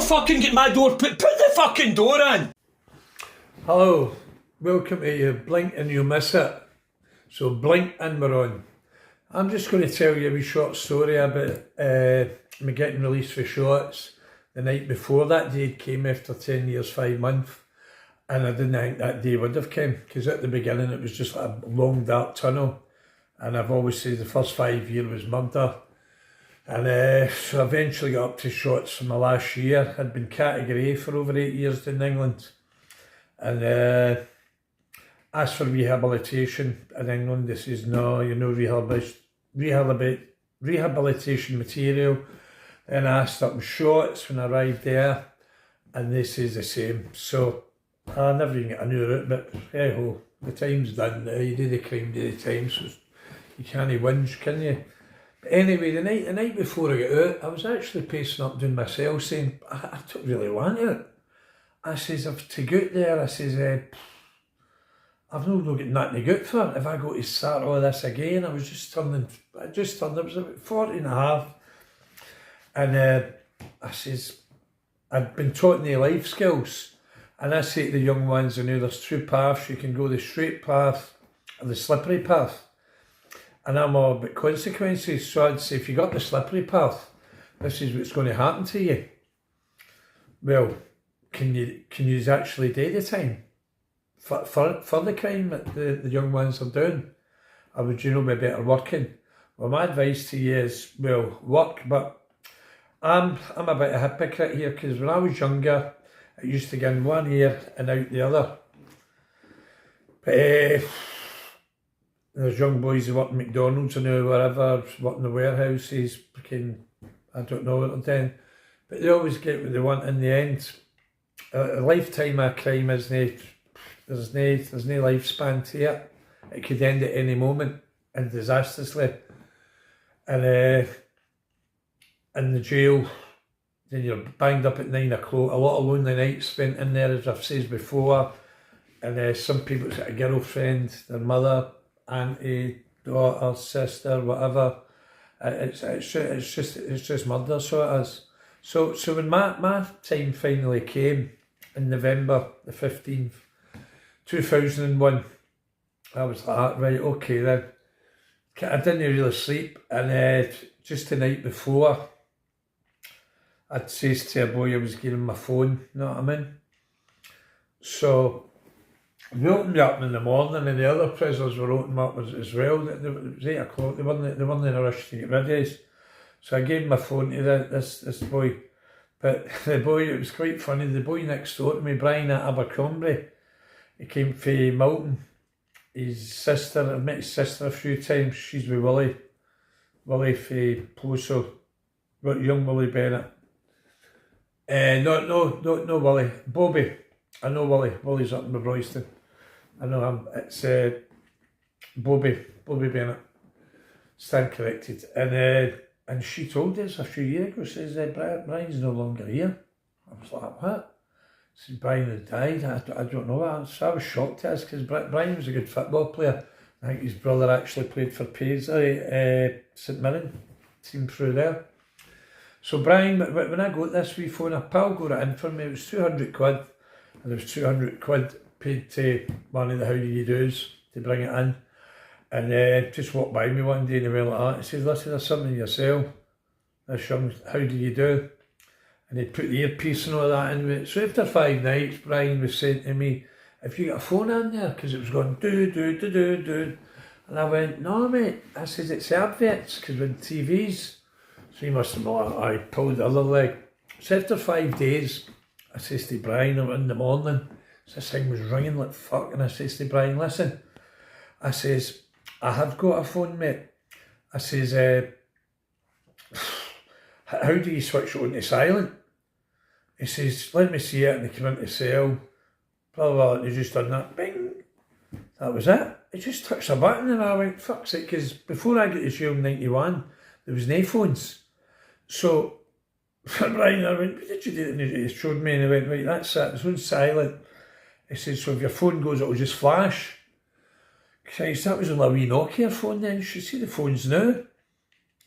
fucking get my door, put the fucking door in. Hello, welcome to you. Blink and you'll miss it. So blink and we're on. I'm just going to tell you a wee short story about me getting released for shots the night before. That day came after 10 years, 5 months, and I didn't think that day would have come, because at the beginning it was just like a long dark tunnel, and I've always said the first 5 years was murder. And so I eventually got up to shots for my last year. I'd been category A for over 8 years in England, and asked for rehabilitation in England. They says, no, you're no rehabilitation material. Then I asked up in shots when I arrived there, and they says the same. So I never even got a new route, but hey ho, the time's done now. You do the crime, do the time, so you can't whinge, can you? But anyway, the night before I got out, I was actually pacing up doing myself, saying, I don't really want it. I says, I've to go out there, I says, I've not got nothing to go for. If I go to start all this again, I turned, it was about 40 and a half. And I says, I'd been taught the life skills. And I say to the young ones, I know there's two paths. You can go the straight path or the slippery path. And I'm all about consequences. So I'd say, if you got the slippery path, this is what's going to happen to you. Well, can you actually do the time for the crime that the young ones are doing? Or would you know be better working? Well, my advice to you is, well, work, but I'm a bit of a hypocrite here, because when I was younger, I used to get in one ear and out the other. But there's young boys who work in McDonald's and wherever, work in the warehouses, I don't know what they're doing, but they always get what they want in the end. A lifetime of crime there's no lifespan to it. It could end at any moment, and disastrously. And in the jail, then you're banged up at 9 o'clock. A lot of lonely nights spent in there, as I've said before. And some people's got a girlfriend, their mother, auntie, daughter, sister, whatever. It's just murder, so it is. So when my time finally came in November the 15th, 2001, I was like, right, okay then. I didn't really sleep, and just the night before, I'd says to a boy I was giving my phone, you know what I mean? So they opened me up in the morning, and the other prisoners were opening up as well. It was 8 o'clock, they weren't in a rush to get rid of us. So I gave my phone to this boy. But the boy, it was quite funny, the boy next door to me, Brian at Abercrombie, he came from Milton. His sister, I've met his sister a few times, she's with Willie from Ploso, young Willie Bennett. No Willie, Bobby. I know Willie's up in the Royston. I know him, it's Bobby Bennett, stand corrected. And she told us a few years ago, says, Brian's no longer here. I was like, what? She said, Brian had died. I don't know. So I was shocked at us, because Brian was a good football player. I think his brother actually played for Paisley, St Mirren, team through there. So Brian, when I got this wee phone, a pal got it in for me. It was 200 quid, and there was 200 quid paid to one of the how do you do's to bring it in. And just walked by me one day and he went like that. He says, listen, there's something in your cell. This young, how do you do? And he'd put the earpiece and all that in with it. So after 5 nights, Brian was saying to me, have you got a phone in there? Because it was going do. And I went, no mate. I says, it's adverts, because when TVs. So he must have been like, I pulled the other leg. So after 5 days, I says to Brian, in the morning, so this thing was ringing like fuck, and I says to Brian, listen, I says, I have got a phone, mate. I says, how do you switch it on to silent? He says, let me see it, and he came into the cell, blah, blah, and he just done that, bing. That was it. He just touched a button, and I went, fuck's it, because before I got to jail in 91, there was no phones. So, Brian, I went, what did you do? And he showed me, and he went, right, that's it, it's on silent. He says, so if your phone goes, it'll just flash. Christ, that was on a wee Nokia phone then. You should see the phones now.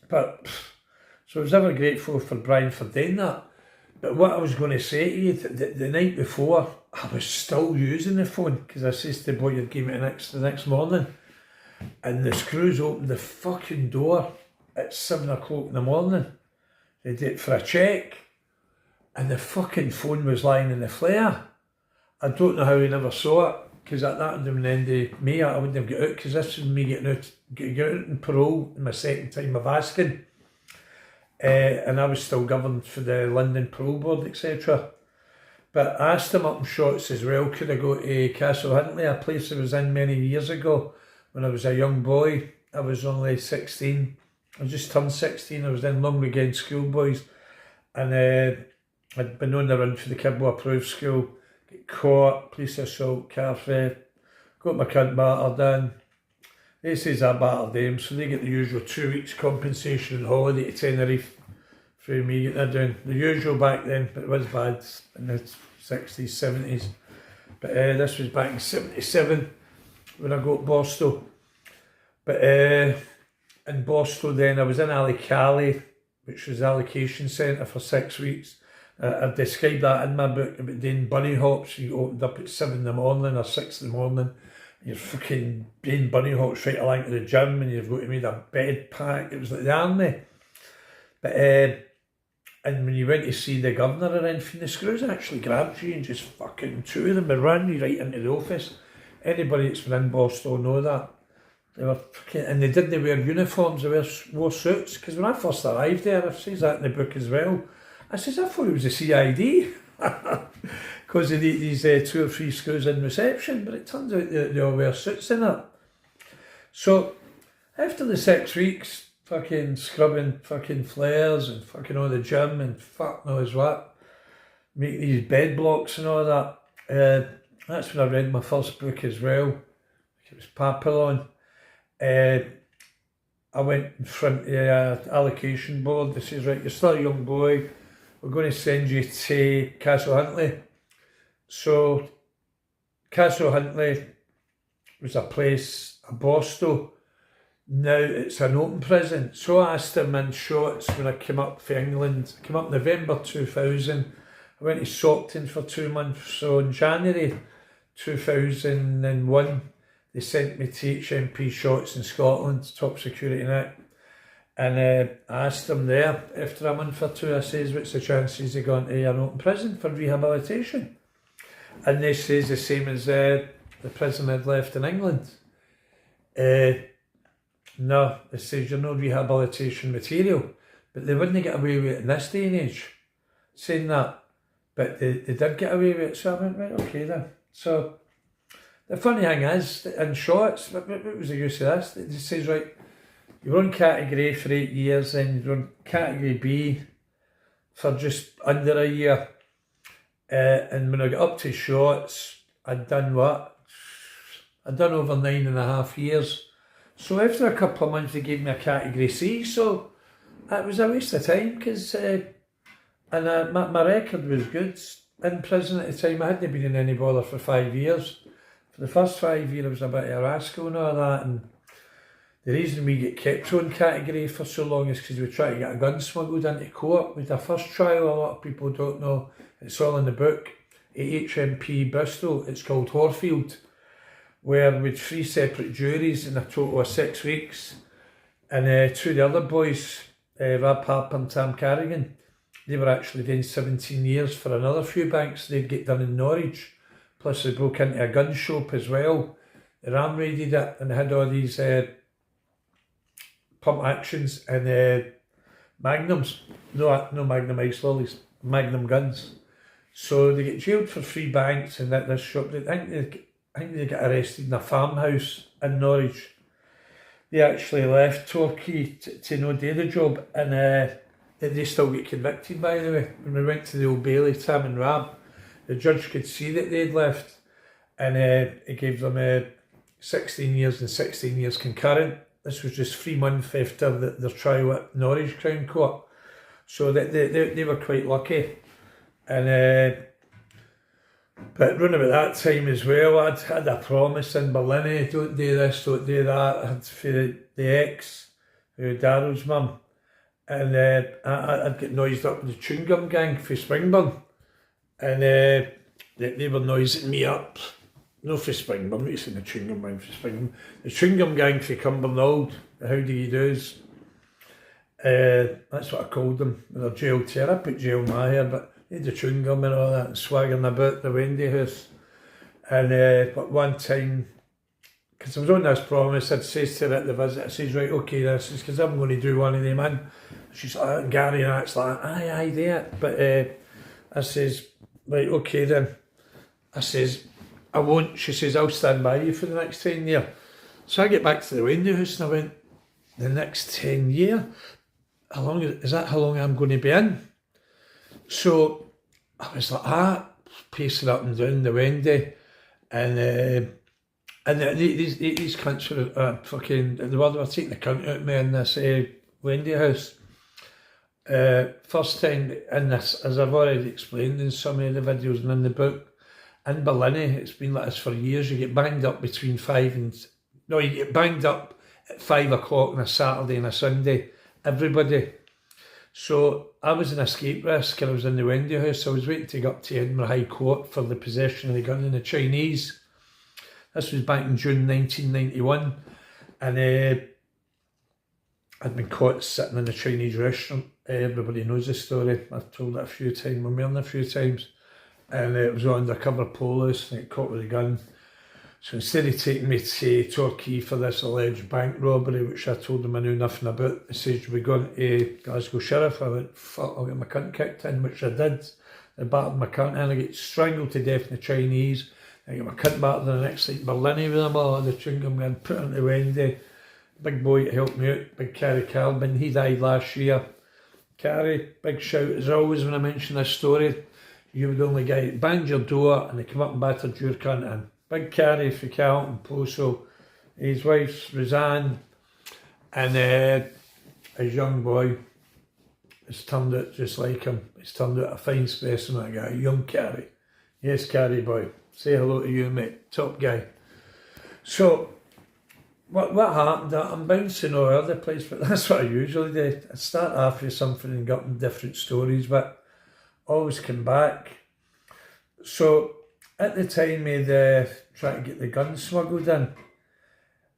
But, so I was ever grateful for Brian for doing that. But what I was going to say to you, the night before, I was still using the phone because I says to the boy, you'd give me the next morning. And the screws opened the fucking door at 7 o'clock in the morning. They did it for a check. And the fucking phone was lying in the flare. I don't know how he never saw it, because that would have been the end of May. I wouldn't have got out, because this was me getting out in parole in my second time of asking. And I was still governed for the London Parole Board, etc. But I asked him up in Shorts as well, could I go to Castle Hintley, a place I was in many years ago when I was a young boy. I was only 16. I just turned 16. I was in Lumley schoolboys. And I'd been on the run for the Kibble Approved School. Get caught, police assault, car theft, got my cunt battered in. They says I battered them, so they get the usual 2 weeks compensation and holiday to Tenerife through me getting that doing. The usual back then, but it was bad in the 60s, 70s. But this was back in 77 when I got Bostow. But in Bostow then, I was in Alicali, which was the allocation centre for 6 weeks. I described that in my book about doing bunny hops. You opened up at 7 in the morning or 6 in the morning. You're fucking doing bunny hops right along to the gym, and you've got to make a bed pack. It was like the army. But and when you went to see the governor or anything, the screws actually grabbed you and just fucking two of them would run you right into the office. Anybody that's been in Boston know that. They were fucking, and they didn't wear uniforms, they wore suits. Because when I first arrived there, I says that in the book as well. I says, I thought it was the CID. Because they need these 2 or 3 screws in reception, but it turns out they all wear suits in it. So, after the 6 weeks, fucking scrubbing fucking flares and fucking all the gym and fuck knows what, make these bed blocks and all that, that's when I read my first book as well. It was Papillon. I went in front of the allocation board. They says, right, you're still a young boy, we're going to send you to Castle Hintley. So, Castle Hintley was a place, a Bostow. Now it's an open prison. So I asked him in Shorts when I came up for England. I came up November 2000. I went to Stockton for 2 months. So in January 2001, they sent me to HMP Shorts in Scotland, top security net. And I asked them there, after a month or two, I says, what's the chances of going to an open prison for rehabilitation? And they says the same as the prison I'd left in England. No, they says you're no rehabilitation material. But they wouldn't get away with it in this day and age, saying that. But they did get away with it, so I went, right, okay then. So the funny thing is, in Shorts, what was the use of this? It says, right, you were on category A for 8 years, then you were on category B for just under a year. And when I got up to Shorts, I'd done what? I'd done over 9.5 years. So after a couple of months, they gave me a category C. So it was a waste of time because my record was good in prison at the time. I hadn't been in any bother for 5 years. For the first 5 years, I was a bit of a rascal and all that. And the reason we get kept on category for so long is because we try to get a gun smuggled into court. With our first trial, a lot of people don't know, it's all in the book, at HMP Bristol, it's called Horfield, where we had 3 separate juries in a total of 6 weeks. And 2 of the other boys, Rob Harper and Tam Carrigan, they were actually doing 17 years for another few banks they'd get done in Norwich. Plus they broke into a gun shop as well. They ram raided it and they had all these pump actions and magnums. No Magnum ice lollies, Magnum guns. So they get jailed for 3 banks and that this shop. I think they got arrested in a farmhouse in Norwich. They actually left Torquay to no do the job, and they still get convicted, by the way. When we went to the Old Bailey, Tam and Rab, the judge could see that they'd left, and he gave them 16 years and 16 years concurrent. This was just 3 months after their trial at Norwich Crown Court. So they were quite lucky. And but around about that time as well, I'd had a promise in Berlin, don't do this, don't do that. I had for the ex, Daryl's mum, and I'd get noised up with the chewing gum gang for Springburn, and they were noising me up. No for Springburn, I'm not saying the chewing gum gang for Springburn. The chewing gum gang for Cumbernauld, the how do you do's. That's what I called them. They're jail terror. I put jail in my hair, but they had the chewing gum and all that and swaggering about the Wendy house. And but one time, because I was on this promise, I'd says to her at the visit, I says, right, okay, this is because I'm going to do one of them in. She's like, Gary, and it's like, aye, do it. But I says, right, okay then. I says, I won't. She says, I'll stand by you for the next 10 years. So I get back to the Wendy house and I went, the next 10 years? How long is that? How long I'm going to be in? So I was like pacing up and down the Wendy, and these cunts were fucking. They were taking the cunt out of me in this Wendy house. First time in this, as I've already explained in some of the videos and in the book, in Berlin, it's been like this for years. You get banged up between you get banged up at 5 o'clock on a Saturday and a Sunday. Everybody. So I was an escape risk and I was in the Wendy house. I was waiting to go up to Edinburgh High Court for the possession of the gun in the Chinese. This was back in June 1991, and I'd been caught sitting in a Chinese restaurant. Everybody knows the story. I've told it a few times, more than a few times. And it was undercover police and I got caught with a gun. So instead of taking me to Torquay for this alleged bank robbery, which I told them I knew nothing about, they said, we're going to Glasgow Sheriff. I went, fuck, I'll get my cunt kicked in, which I did. They battered my cunt in, I get strangled to death in the Chinese. I get my cunt battered in the next night, Berlin with them all, the chewing gum and put it into Wendy. Big boy to help me out, big Carrie Calvin, he died last year. Carrie, big shout as always when I mention this story. You were the only guy that banged your door and they came up and battered your cunt in. Big Carrie for Carlton Postal, his wife's Roseanne, and his young boy has turned out just like him. He's turned out a fine specimen, a guy, young Carrie. Yes, Carrie boy, say hello to you, mate, top guy. So, what happened? I'm bouncing all over the place, but that's what I usually do. I start off with something and got in different stories, but always come back. So, at the time of trying to get the gun smuggled in,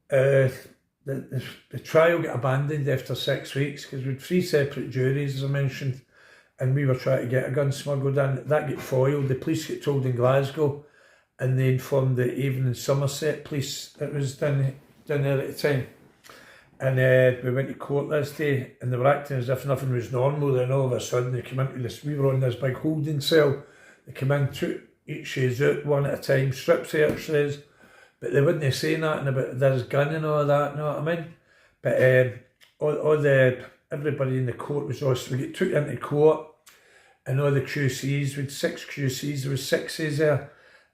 the trial got abandoned after 6 weeks because we had 3 separate juries, as I mentioned, and we were trying to get a gun smuggled in. That got foiled. The police got told in Glasgow, and they informed the Avon and Somerset police that was down there at the time. And we went to court this day, and they were acting as if nothing was normal. Then all of a sudden they came into this. We were on this big holding cell. They came in, took each of us out one at a time, strip search us, but they wouldn't say nothing about this gun and all that, you know what I mean? But everybody in the court was also, we get took into court, and all the QCs, we had 6 QCs, there was 6 of there,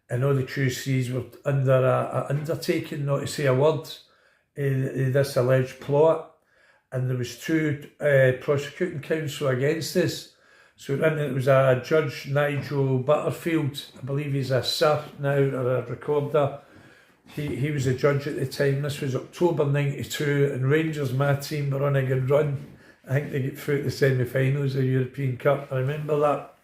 and all the QCs were under a undertaking not to say a word this alleged plot, and there was 2 prosecuting counsel against us. So it was a Judge Nigel Butterfield, I believe he's a sir now, or a recorder. He was a judge at the time. This was October 92, and Rangers, my team, were on a good run. I think they get through to the semi-finals of the European Cup. I remember that.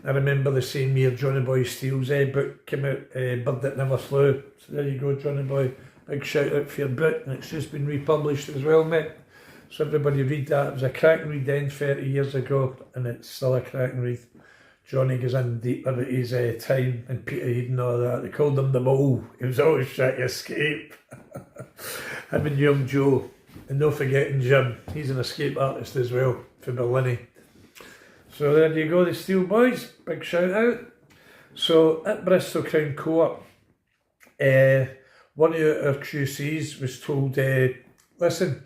I remember the same year Johnny Boy Steele's book came out, Bird That Never Flew. So there you go, Johnny Boy. Big shout out for your book, and it's just been republished as well, mate. So everybody read that. It was a cracking read then 30 years ago, and it's still a cracking read. Johnny goes in deep about his time, and Peter Heed and all that. They called him the Mole. He was always trying to escape. Him and young Joe. And no forgetting Jim. He's an escape artist as well, for Berlin. So there you go, the Steel Boys. Big shout out. So at Bristol Crown Court, one of our QCs was told, listen,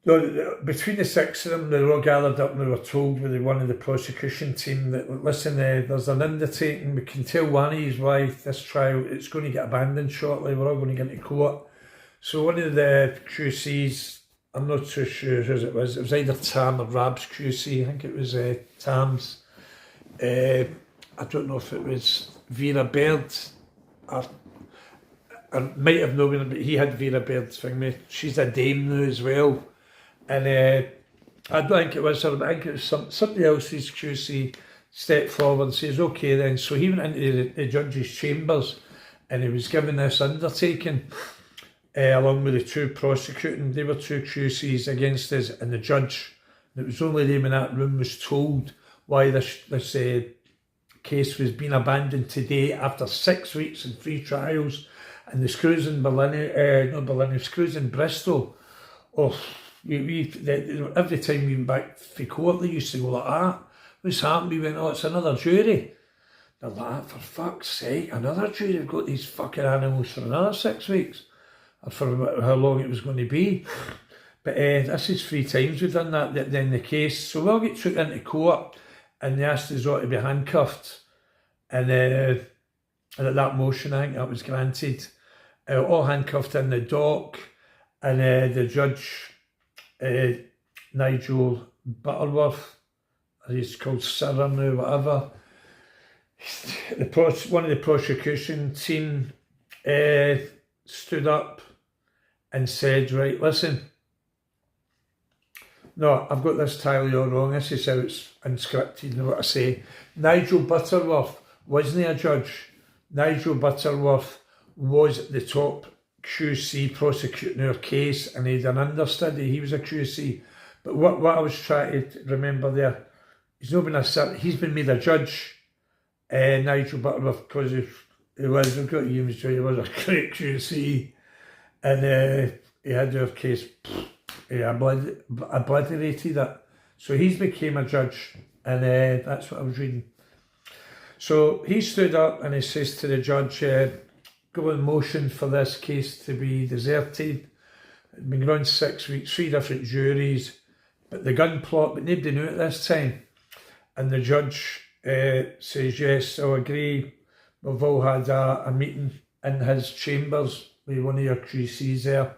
between the 6 of them, they were all gathered up and they were told by one of the prosecution team that, listen, there's an undertaking, we can tell one of you why this trial, it's going to get abandoned shortly, we're all going to get into court. So one of the QCs, I'm not so sure who it was either Tam or Rab's QC, I think it was Tam's. I don't know if it was Vera Baird, or might have known her, but he had Vera Baird's thing, mate. She's a dame now as well. And I don't think it was her, but I think it was somebody else's QC stepped forward and says, okay then. So he went into the judge's chambers and he was given this undertaking along with the two prosecuting. They were two QCs against us and the judge. And it was only them in that room was told why this case was being abandoned today after 6 weeks and 3 trials. And the screws in screws in Bristol. Oh, every time we went back to court, they used to go like that. What's happened? We went, oh, it's another jury. They're like, for fuck's sake, another jury have got these fucking animals for another 6 weeks. Or for how long it was going to be. But this is 3 times we've done that, then the case. So we all get took into court and they asked us all to be handcuffed. And at that motion, I think that was granted. All handcuffed in the dock. And the judge, Nigel Butterworth, he's called Sir now, whatever. One of the prosecution team stood up and said, right, listen, no, I've got this entirely all wrong. This is how it's unscripted, you know what I say. Nigel Butterworth wasn't a judge. Nigel Butterworth was the top QC prosecuting our case and he had an understudy, he was a QC. But what I was trying to remember there, he's not been he's been made a judge, Nigel Butterworth, because he was a great QC and he had our case, he obliterated it. So he's became a judge and that's what I was reading. So he stood up and he says to the judge, go in motion for this case to be deserted. It'd been going 6 weeks, 3 different juries, but the gun plot, but nobody knew at this time. And the judge says, yes, I'll agree. We've all had a meeting in his chambers with one of your QCs there,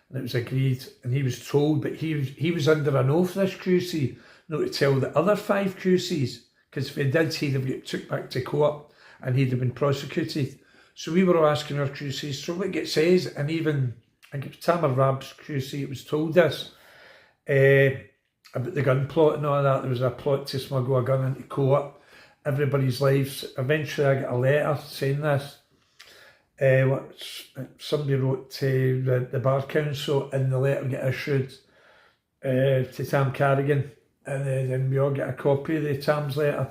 and it was agreed. And he was told, but he was under an oath, this QC, not to tell the other 5 QCs, because if he did, he'd have got took back to court and he'd have been prosecuted. So we were all asking our QCs, so what it says, and even, I think it was Tamar Rab's QC, it was told this, about the gun plot and all that. There was a plot to smuggle a gun into court, everybody's lives. Eventually I got a letter saying this. Somebody wrote to the Bar Council and the letter got issued to Tam Carrigan, and then we all get a copy of the Tam's letter.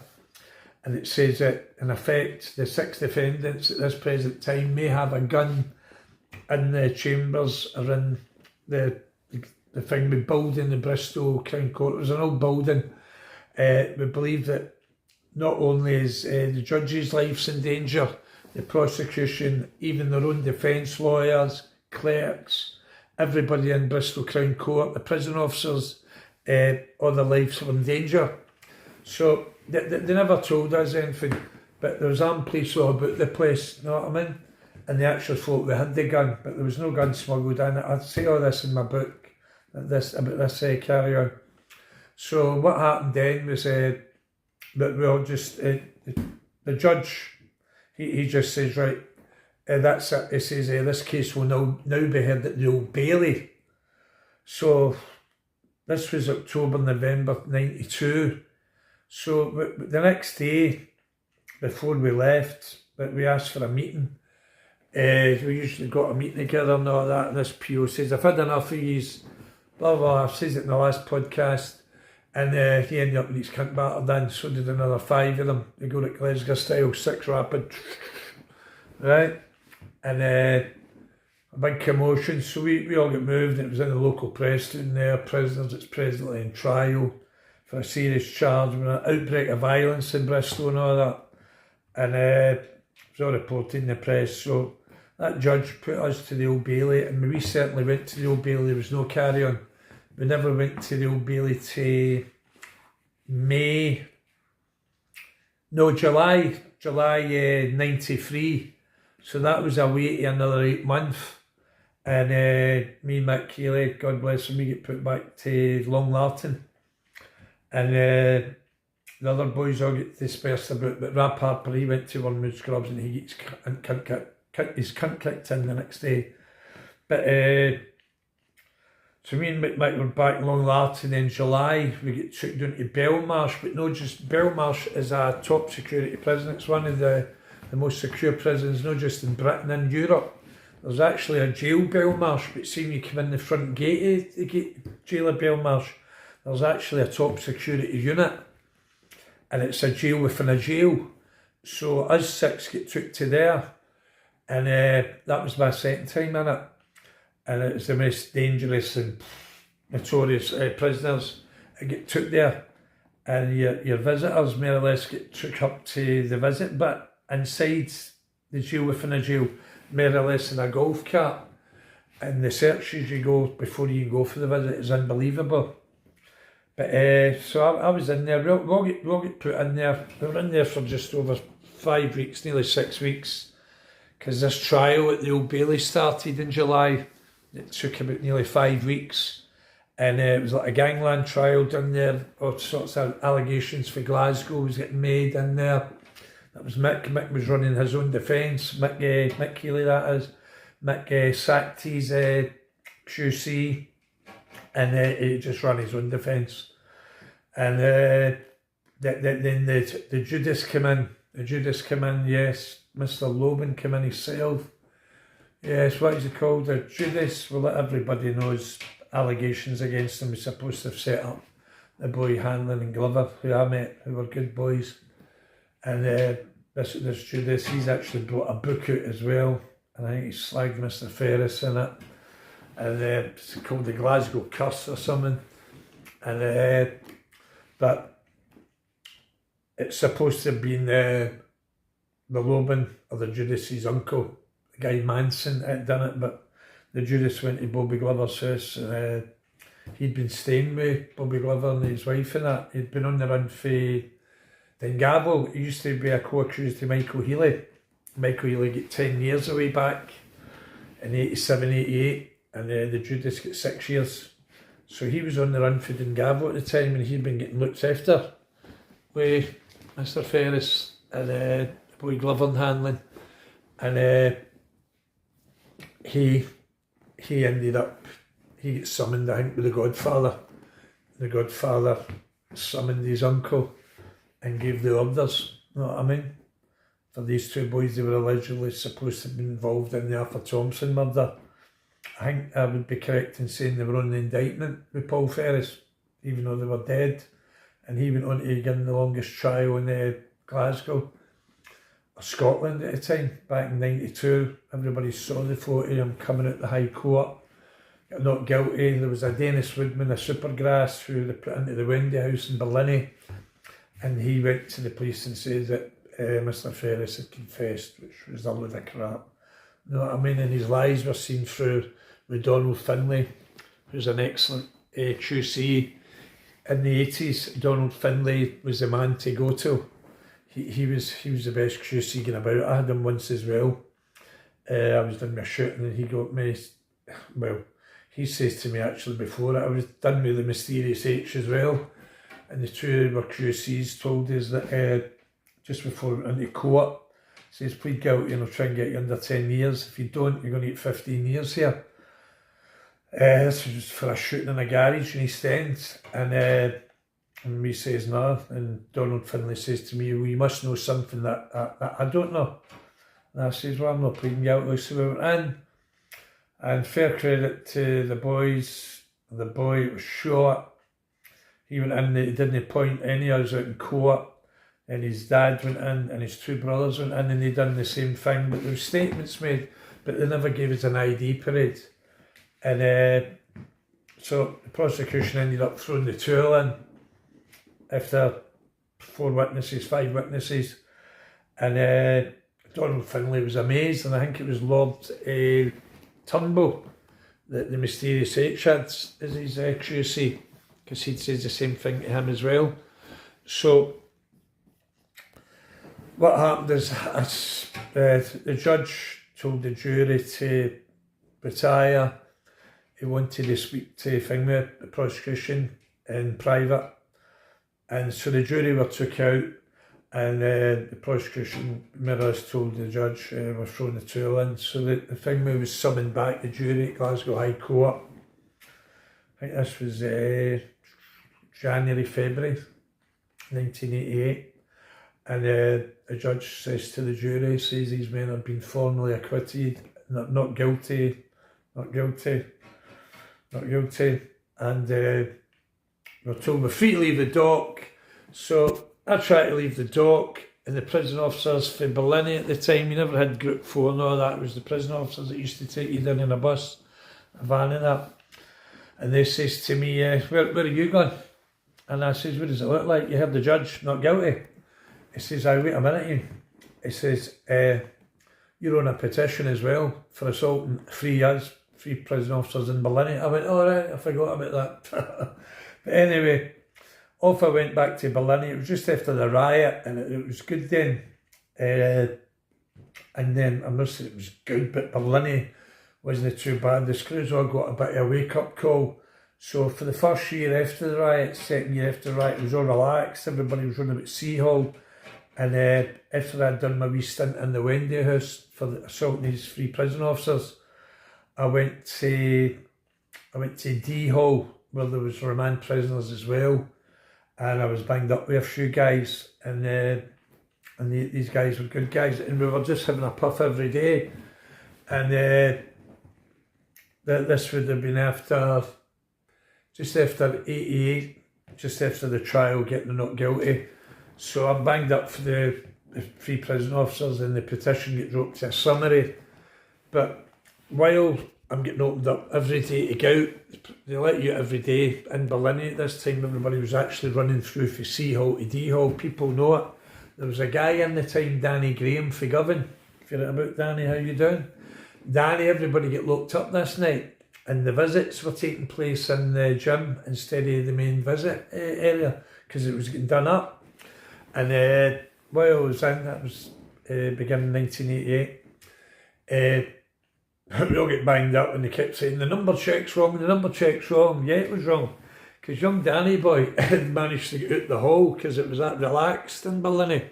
And it says that, in effect, the 6 defendants at this present time may have a gun in the chambers or in the thing we building the Bristol Crown Court. It was an old building. We believe that not only is the judge's life's in danger, the prosecution, even their own defence lawyers, clerks, everybody in Bristol Crown Court, the prison officers, all their lives are in danger. So they never told us anything, but there was armed police all about the place, you know what I mean? And they actually thought we had the gun, but there was no gun smuggled in. I say all this in my book, about this carry on. So what happened then was that we all just, the judge, he just says, right, that's it. He says, this case will now be heard at the Old Bailey. So this was October, November 92. So the next day, before we left, we asked for a meeting. We usually got a meeting together and all that, and this PO says, I've had enough of yous, blah, blah, I've said it in the last podcast, and he ended up with his cunt battered in, so did another 5 of them. They go at Glasgow style, 6 rapid, right? And a big commotion, so we all got moved, and it was in the local press down there, prisoners that's presently in trial for a serious charge with an outbreak of violence in Bristol and all that. And it was all reported in the press, so that judge put us to the Old Bailey, and we certainly went to the Old Bailey. There was no carry on. We never went to the Old Bailey to July 93. So that was away to another 8 months. And me and Mick Keeley, God bless him, we get put back to Long Lartin. And the other boys all get dispersed about, but Rap Harper, he went to Wormwood Scrubs and he gets his cunt kicked in the next day. But So me and Mick were back in Long Lartin in July. We get took down to Belmarsh, but not just Belmarsh is a top security prison. It's one of the most secure prisons, not just in Britain and Europe. There's actually a jail Belmarsh, but see when you come in the front gate of the jail of Belmarsh, there's actually a top security unit, and it's a jail within a jail. So us 6 get took to there, and that was my second time in it. And it was the most dangerous and notorious prisoners that get took there. And your visitors more or less get took up to the visit bit inside the jail within a jail, more or less in a golf cart. And the searches you go before you go for the visit is unbelievable. But so I was in there, we'll get put in there. We were in there for just over 5 weeks, nearly 6 weeks, because this trial at the Old Bailey started in July. It took about nearly 5 weeks, and it was like a gangland trial down there. All sorts of allegations for Glasgow was getting made in there. That was Mick. Mick was running his own defence. Mick Healy, that is. Mick sacked his QC, and he just ran his own defence. And then the Judas came in. The Judas came in, yes. Mr. Loban came in himself. Yes, what is it called? The Judas, well, everybody knows allegations against him. He's supposed to have set up the boy Hanlon and Glover, who I met, who were good boys. And this Judas, he's actually brought a book out as well. And I think he slagged Mr. Ferris in it. And it's called The Glasgow Curse or something. And but it's supposed to have been the Loban or the Judas's uncle. The guy Manson had done it, but the Judas went to Bobby Glover's house, and he'd been staying with Bobby Glover and his wife and that. He'd been on the run for Dengabo. He used to be a co-accused to Michael Healy. Michael Healy got 10 years away back in 87, 88, and the Judas got 6 years. So he was on the run for Dengabo at the time, and he'd been getting looked after with Mr. Ferris and boy Glover and Hanlon. And he ended up, he gets summoned, I think, with the Godfather. The Godfather summoned his uncle and gave the orders, you know what I mean? For these 2 boys, they were allegedly supposed to have been involved in the Arthur Thompson murder. I think I would be correct in saying they were on the indictment with Paul Ferris, even though they were dead. And he went on to give them the longest trial in Glasgow, or Scotland at the time, back in 92. Everybody saw the photo of him coming out the High Court, got not guilty. There was a Dennis Woodman, a Supergrass, who they put into the Wendy House in Berlin, and he went to the police and said that Mr. Ferris had confessed, which was a load of crap. You know what I mean? And his lies were seen through with Donald Finlay, who's an excellent QC. In the 80s, Donald Finlay was the man to go to. He was the best QC going about. I had him once as well. I was doing my shooting and he got me, well, he says to me actually before it, I was done with the Mysterious H as well. And the 2 were QCs told us that just before we went into court, says plead guilty and I'll try and get you under 10 years. If you don't, you're going to get 15 years here. This was for a shooting in a garage in East End. And me says no, and Donald Finlay says to me, well, you must know something that I don't know. And I says, well, I'm not pleading guilty. So we went in, and fair credit to the boys. The boy was short. He went in, he didn't point any of us out in court, and his dad went in, and his 2 brothers went in, and they done the same thing, but there were statements made, but they never gave us an ID parade. And so the prosecution ended up throwing the tool in after 4 witnesses, 5 witnesses, and Donald Finlay was amazed, and I think it was Lord Turnbull that the Mysterious H had as his QC, because he'd said the same thing to him as well. So what happened is the judge told the jury to retire. He wanted to speak to the prosecution in private. And so the jury were took out, and the prosecution mirrors told the judge we're throwing the tool in. So the thing was summoned back the jury at Glasgow High Court. I think this was January, February 1988. And the judge says to the jury, says these men have been formally acquitted, not guilty, not guilty, not guilty. And we're told we're free to leave the dock. So I tried to leave the dock, and the prison officers for Berlin at the time, you never had Group 4 and all that, it was the prison officers that used to take you down in a bus, a van and that. And they says to me, where are you going? And I says, what does it look like? You heard the judge, not guilty. He says, wait a minute, Ian. He says, you're on a petition as well for assaulting three prison officers in Berlin. I went, all right, I forgot about that. But anyway, off I went back to Berlin. It was just after the riot, and it was good then. And then I must say it was good, but Berlin wasn't too bad. The screws all got a bit of a wake-up call. So for the first year after the riot, second year after the riot, it was all relaxed. Everybody was running about Sea Hall. And after I'd done my wee stint in the Wendy house for assaulting these three prison officers, I went to D Hall, where there was remand prisoners as well, and I was banged up with a few guys, and these guys were good guys, and we were just having a puff every day. And this would have been just after 88, just after the trial, getting not guilty. So I'm banged up for the three prison officers, and the petition gets dropped to a summary. But while I'm getting opened up every day to go out, they let you out every day in Berlin at this time. Everybody was actually running through from C Hall to D Hall. People know it. There was a guy in the time, Danny Graham for Govan. If you're about Danny, how you doing? Danny, everybody get locked up this night, and the visits were taking place in the gym instead of the main visit area because it was getting done up. And while I was in, that was beginning 1988, we all get banged up, and they kept saying, the number check's wrong, the number check's wrong. Yeah, it was wrong, because young Danny boy had managed to get out the hall because it was that relaxed in Berlin.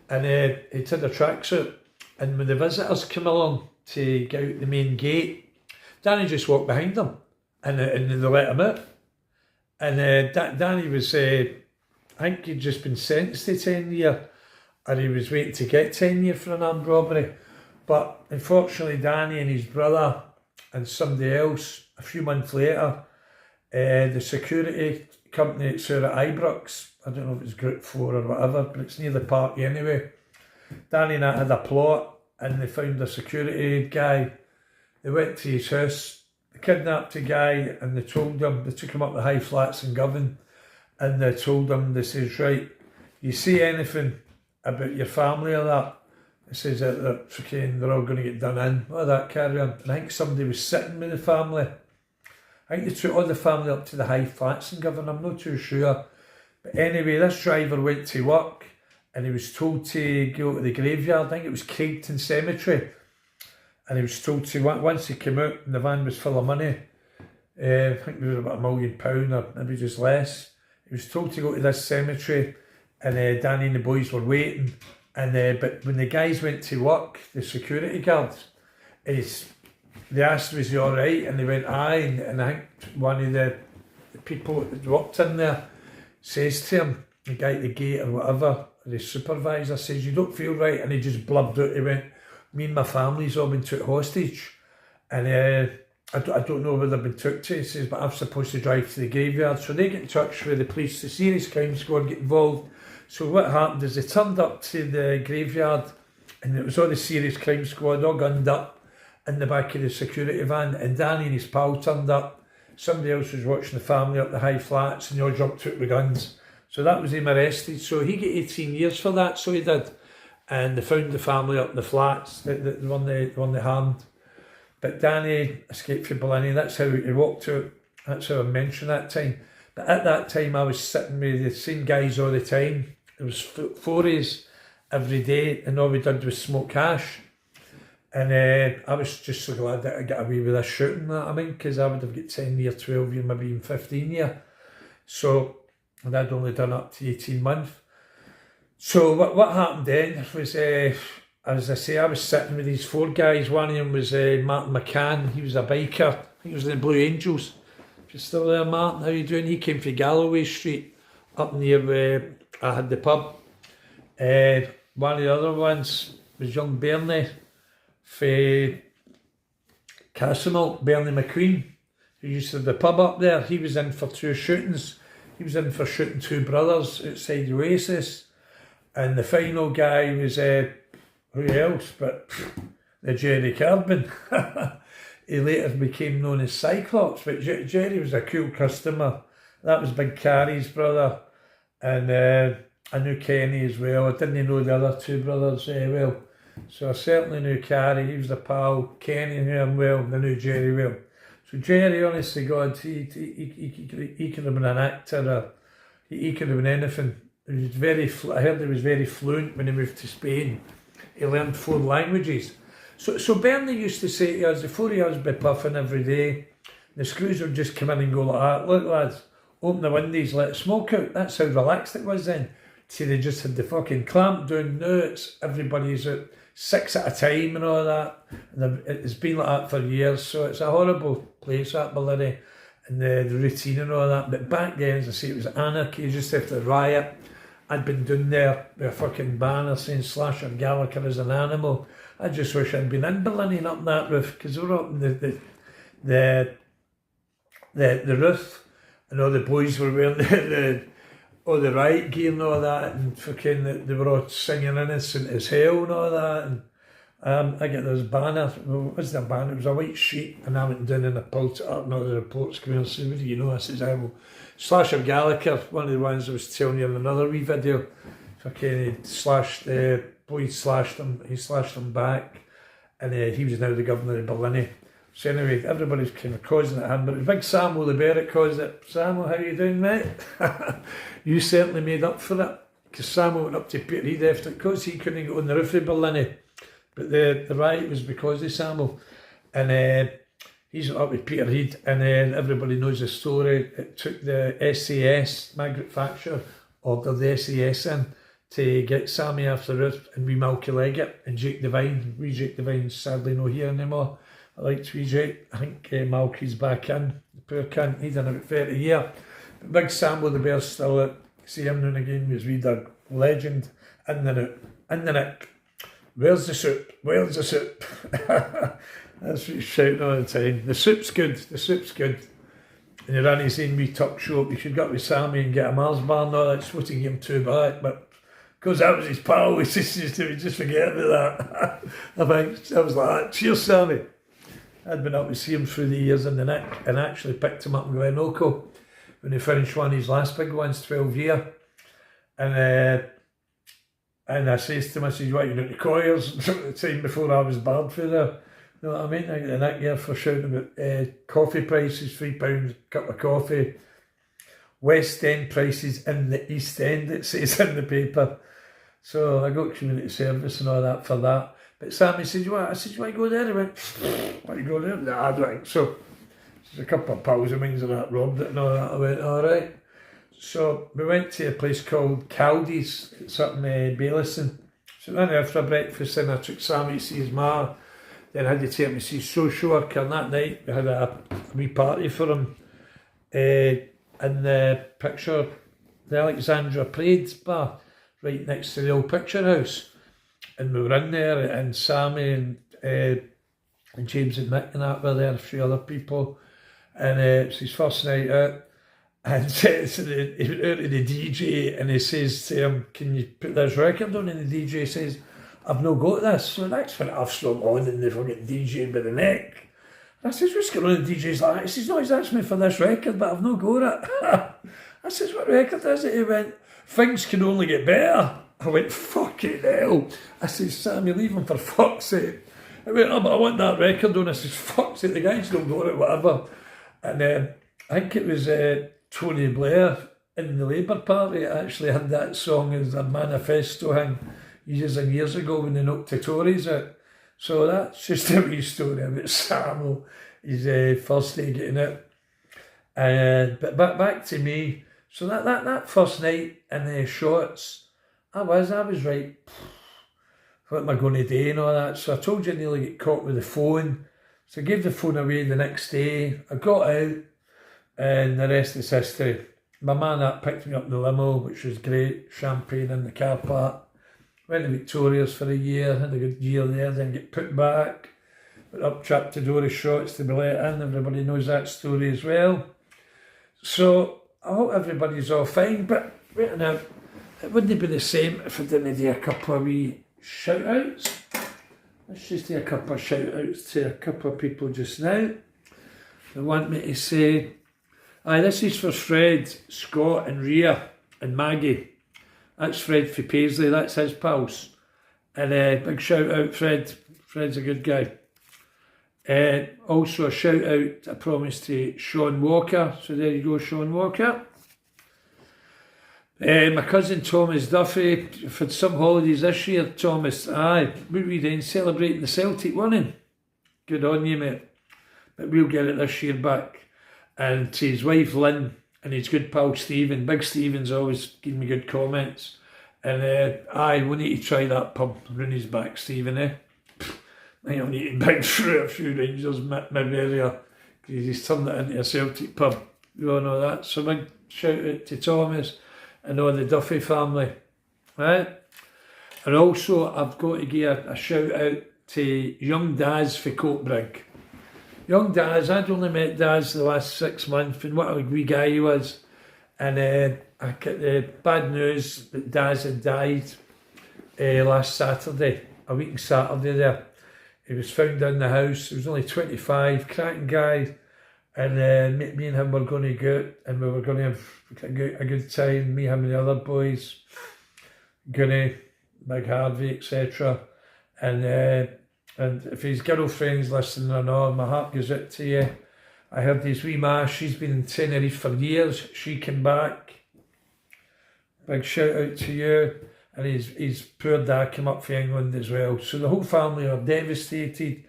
And he'd had a tracksuit, and when the visitors came along to get out the main gate, Danny just walked behind them, and they let him out. And Danny was... I think he'd just been sentenced to 10 years, and he was waiting to get 10 years for an armed robbery. But unfortunately, Danny and his brother and somebody else, a few months later, the security company at Surrey Ibrox, I don't know if it's Group 4 or whatever, but it's near the park anyway. Danny and I had a plot, and they found a security guy. They went to his house, they kidnapped a guy, and they took him up the high flats in Govan. And they told him, they says, right, you see anything about your family or that? They says that they're all going to get done in, all that carry on. And I think somebody was sitting with the family. I think they took all the family up to the high flats in Govan, I'm not too sure. But anyway, this driver went to work, and he was told to go to the graveyard. I think it was Craigton Cemetery. And he was told to, once he came out and the van was full of money, I think it was about £1 million or maybe just less. He was told to go to this cemetery, and Danny and the boys were waiting. And but when the guys went to work, the security guards, they asked, was he all right? And they went, aye. And I think one of the people that worked in there says to him, the guy at the gate or whatever, the supervisor says, you don't feel right? And he just blubbed out. He went, me and my family's all been took hostage. And I don't know where they've been took to, he says, but I'm supposed to drive to the graveyard. So they get in touch with the police, the serious crime squad get involved. So what happened is they turned up to the graveyard, and it was all the serious crime squad all gunned up in the back of the security van, and Danny and his pal turned up. Somebody else was watching the family up the high flats, and they all jumped out with guns. So that was him arrested. So he got 18 years for that, so he did. And they found the family up in the flats, the one they harmed. But Danny escaped from Berlin, that's how he walked out, that's how I mentioned that time. But at that time I was sitting with the same guys all the time. There was forays every day, and all we did was smoke hash. And I was just so glad that I got away with this shooting, that I mean, because I would have got 10 year, 12 year, maybe even 15 year. So, and I'd only done up to 18 months. So what happened then was, as I say, I was sitting with these four guys. One of them was Martin McCann. He was a biker. I think he was in the Blue Angels. You still there, Martin? How you doing? He came from Galloway Street, up near where I had the pub. One of the other ones was young Bernie for Castlemilk, Bernie McQueen, who used to have the pub up there. He was in for 2 shootings. He was in for shooting 2 brothers outside Oasis. And the final guy was, who else but the Jerry Carbon. He later became known as Cyclops, but Jerry was a cool customer. That was Big Carrie's brother. And I knew Kenny as well. I didn't know the other 2 brothers well. So I certainly knew Carrie, he was a pal. Kenny knew him well, I knew Jerry well. So Jerry, honest to God, he could have been an actor, or he could have been anything. He was I heard he was very fluent when he moved to Spain. He learned 4 languages. So Bernie used to say to us, before he was be puffing every day, the screws would just come in and go like that. Look lads, open the windows, let the smoke out. That's how relaxed it was then. See, they just had the fucking clamp down. Now it's everybody's out 6 at a time and all that. And it's been like that for years, so it's a horrible place, that Ballinney, and the routine and all that. But back then, as I say, it was anarchy. You just have to riot. I'd been down there with a fucking banner saying Slasher Gallagher is an animal. I just wish I'd been in Ballinney and up on that roof, because we were up in the roof, and all the boys were wearing all the riot gear and all that, and fucking they were all singing Innocent as Hell and all that. And I get this banner. Well, what was the banner? It was a white sheet, and I went down and I pulled it up, and all the reports came in and said, what do you know? I says, well, Slasher Gallagher, one of the ones I was telling you in another wee video, fucking boy slashed him, he slashed him back, and he was now the governor of Ballinney. So anyway, everybody's kind of causing it him, but it was Big Samuel the Bear that caused it. Samuel, how you doing, mate? You certainly made up for it, because Samuel went up to Peterhead after, because he couldn't go on the roof of Ballinney. But the riot was because of Samuel. And he's up with Peterhead, and then everybody knows the story. It took the SAS, Margaret Thatcher, ordered the SAS in to get Sammy off the roof, and wee Malky Leggett and Jake Devine. Wee Jake Devine's sadly not here anymore. I liked wee Jake. I think Malky's back in. The poor cunt, he's done about 30 years. But Big Samuel the Bear's still out. See him now and again, was wee dog legend. In the nick. Where's the soup? Where's the soup? That's what he's shouting all the time. The soup's good, the soup's good. And he ran his own wee tuck shop. You should go up with Sammy and get a Mars bar and all that. It's supposed to give him 2 back, but because that was his pal, we just forget about that. I think I was like that. Cheers, Sammy. I'd been up to see him through the years in the nick, and actually picked him up in Glencoe when he finished one of his last big ones, 12 year. And I says to him, I says, what, you doing to Coyers? The time before I was barred for there. You know what I mean? I get the nick here for shouting about coffee prices, £3 a cup of coffee. West End prices in the East End, it says in the paper. So I got community service and all that for that. But Sammy says, what? I said, you want to go there? He went, why you go there? Nah, I don't think so. There's a couple of pals of mine that robbed it and all that. I went, all right. So we went to a place called Caldy's. It's up in Bailison. So we went there for breakfast, and I took Sammy to see his ma. Then I had to take him to see social worker, and that night we had a wee party for him. In the picture, the Alexandra Parade bar, right next to the old picture house. And we were in there, and Sammy and James and Mick and that were there, a few other people. And it's his first night out. And so he went out to the DJ, and he says to him, can you put this record on? And the DJ says, I've not got this. So that's when I've strung on, and they've got DJ by the neck. And I says, what's going on? The DJ's like, he says, no, he's asked me for this record, but I've not got it. I says, what record is it? He went, Things Can Only Get Better. I went, fucking hell. I says, Sammy, leave him for fuck's sake. I went, oh, but I want that record on. I says, fuck's sake, the guy's not got it, whatever. And I think it was Tony Blair in the Labour Party actually had that song as a manifesto thing years and years ago when they knocked the Tories out. So that's just a wee story about Samuel, his first day getting it. But back to me. So that first night in the shots, I was right. What am I going to do and all that? So I told you I nearly get caught with the phone. So I gave the phone away the next day. I got out, and the rest is history. My man that picked me up in the limo, which was great, champagne in the car park. Went to Victoria's for a year, had a good year there, then get put back. Went up Trapdoor shots to be let in, everybody knows that story as well. So I hope everybody's all fine, but wait now, it wouldn't be the same if I didn't do a couple of wee shout outs. Let's just do a couple of shout outs to a couple of people just now. They want me to say, aye, this is for Fred, Scott and Rhea and Maggie. That's Fred for Paisley, that's his pals. And big shout out Fred, Fred's a good guy. Also a shout out, I promised, to Sean Walker, so there you go, Sean Walker. My cousin Thomas Duffy, for some holidays this year, Thomas, aye, what were we doing, celebrating the Celtic winning? Good on you, mate. But we'll get it this year back. And to his wife Lynn and his good pal Stephen. Big Stephen's always giving me good comments. And aye, we need to try that pub, Rooney's back, Stephen, eh? I'll need to bring through a few Rangers maybe area, because he's turned it into a Celtic pub. You all know that. So big shout out to Thomas and all the Duffy family. Right? And also I've got to give a shout out to young Daz for Coatbrig. Young Daz, I'd only met Daz the last 6 months, and what a wee guy he was. And I got the bad news that Daz had died last Saturday, a week on Saturday there. He was found in the house. He was only 25, cracking guy. And me and him were going to go out and we were going to have a good time. Me, him and the other boys. Gunny, Big Harvey, etc. And if his girlfriend's listening or not, my heart goes out to you. I heard his wee ma, she's been in Tenerife for years. She came back. Big shout out to you. And his poor dad came up from England as well. So the whole family are devastated.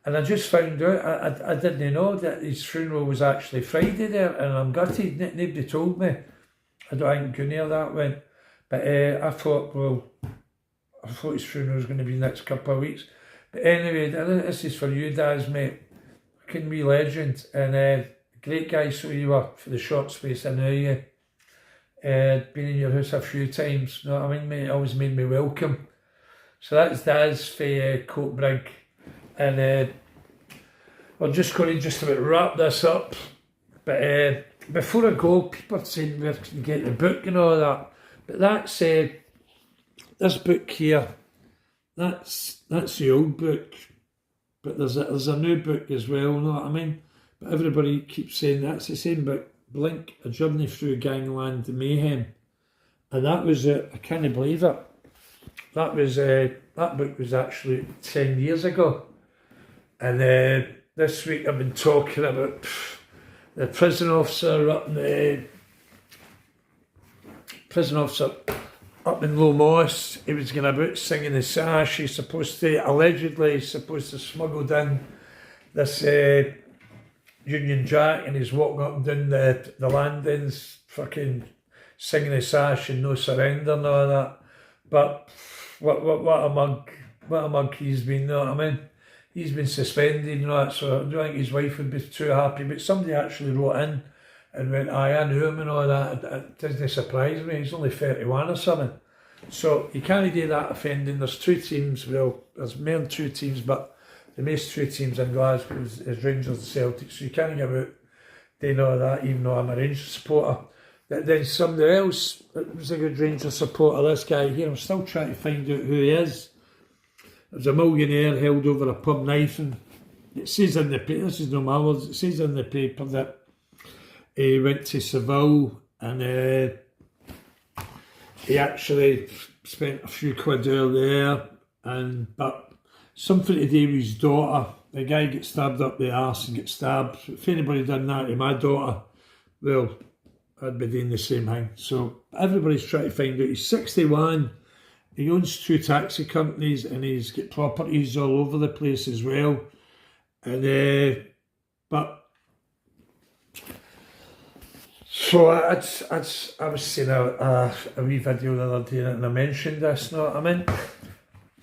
And I just found out, I didn't know that his funeral was actually Friday there, and I'm gutted, nobody told me. I couldn't hear that went. But I thought his funeral was going to be next couple of weeks. But anyway, this is for you, Daz, mate. Fucking wee legend. And great guy, so you were, for the short space I knew you. Been in your house a few times, you know what I mean, mate? Always made me welcome. So that's Daz for Coatbrig. And we're just going to just about wrap this up. But before I go, people are saying where can you get the book and all that. But that's this book here. That's the old book. But there's a new book as well, you know what I mean? But everybody keeps saying that's the same book. Blink, A Journey Through Gangland Mayhem. And that was it. I can't believe it. That was that book was actually 10 years ago. And this week I've been talking about the prison officer up in Low Moss. He was going about singing the sash. He's allegedly supposed to smuggled in this Union Jack, and he's walking up and down the landings, fucking singing the sash and no surrender and all that. But what a mug he's been, you know what I mean? He's been suspended and all that, so I don't think his wife would be too happy. But somebody actually wrote in and went, aye, I knew him and all that. It doesn't surprise me, he's only 31 or something. So you can't do that offending. There's two teams, well, there's more than two teams, but the most two teams in Glasgow is Rangers and Celtic, so you can't give out doing all that, even though I'm a Rangers supporter. Then somebody else that was a good Rangers supporter, this guy here, I'm still trying to find out who he is. There's a millionaire held over a pub knife, and it says in the paper, this is no my words, it says in the paper that he went to Seville and he actually spent a few quid there, but something to do with his daughter. The guy gets stabbed up the arse and gets stabbed. If anybody done that to my daughter, well, I'd be doing the same thing. So everybody's trying to find out. He's 61, he owns 2 taxi companies, and he's got properties all over the place as well. And but so I was seeing a wee video the other day, and I mentioned this, you know what I mean?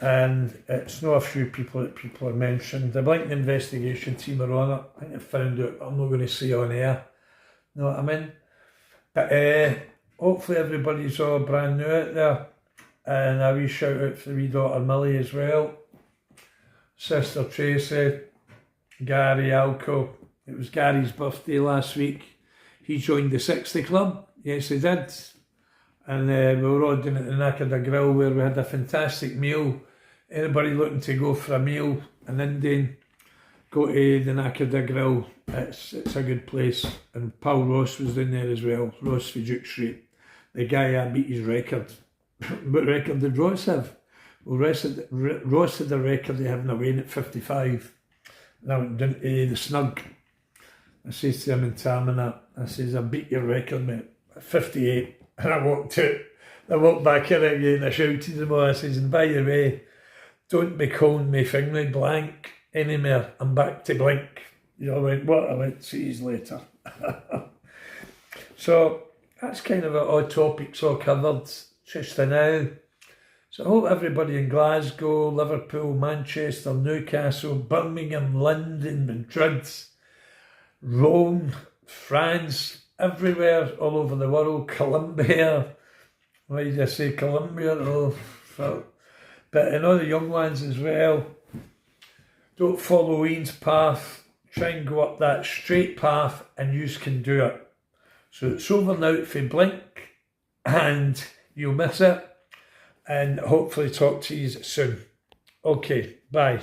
And it's not a few people that people have mentioned. The Blink investigation team are on it. I think they found out, I'm not going to say on air, Know what I mean? But hopefully everybody's all brand new out there. And a wee shout out for the wee daughter Millie as well. Sister Tracy, Gary Alco. It was Gary's birthday last week. He joined the 60 Club. Yes, he did. And we were all down at the Nakada Grill where we had a fantastic meal. Anybody looking to go for a meal in Indian, go to the Nakada Grill. It's a good place. And Paul Ross was in there as well. Ross for Duke Street. The guy beat his record. What record did Ross have? Well, Ross had a record of having a weigh at 55. And I went down to the Snug. I says to him in Termina, I says, I beat your record, mate, at 58. And I walked out. I walked back in again. I shouted to them all. I says, and by the way, don't be calling me Finlay blank anymore. I'm back to blank. You know, I went, what? I went, see you later. So that's kind of all topics all covered just for now. So I hope everybody in Glasgow, Liverpool, Manchester, Newcastle, Birmingham, London, Madrid, Rome, France, everywhere, all over the world, Colombia. Why did I say Colombia? Oh, fuck. But and all the young ones as well, don't follow Ian's path. Try and go up that straight path and you can do it. So it's over now if you blink and you'll miss it. And hopefully talk to you soon. Okay, bye.